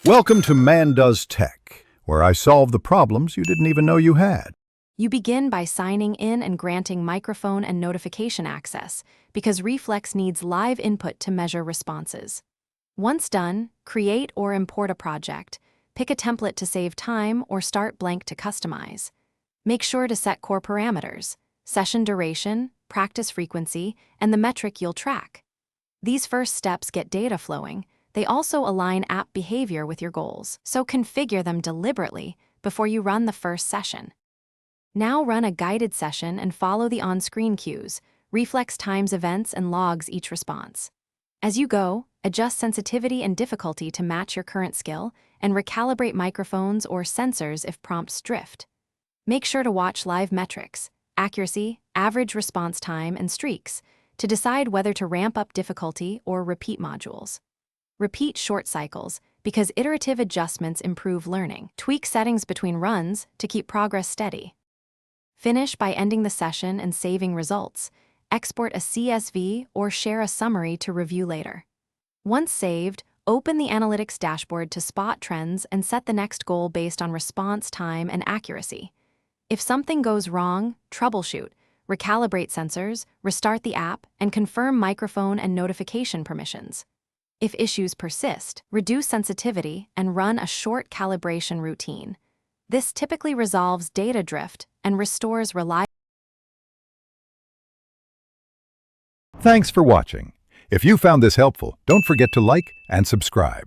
Welcome to Man Does Tech, where I solve the problems you didn't even know you had. You begin by signing in and granting microphone and notification access because Reflex needs live input to measure responses. Once done, create or import a project, pick a template to save time or start blank to customize. Make sure to set core parameters, session duration, practice frequency, and the metric you'll track. These first steps get data flowing. They also align app behavior with your goals, so configure them deliberately before you run the first session. Now run a guided session and follow the on-screen cues. Reflex times events and logs each response. As you go, adjust sensitivity and difficulty to match your current skill and recalibrate microphones or sensors if prompts drift. Make sure to watch live metrics, accuracy, average response time, and streaks to decide whether to ramp up difficulty or repeat modules. Repeat short cycles because iterative adjustments improve learning. Tweak settings between runs to keep progress steady. Finish by ending the session and saving results. Export a CSV or share a summary to review later. Once saved, open the analytics dashboard to spot trends and set the next goal based on response time and accuracy. If something goes wrong, troubleshoot, recalibrate sensors, restart the app, and confirm microphone and notification permissions. If issues persist, reduce sensitivity and run a short calibration routine. This typically resolves data drift and restores reliability. Thanks for watching. If you found this helpful, don't forget to like and subscribe.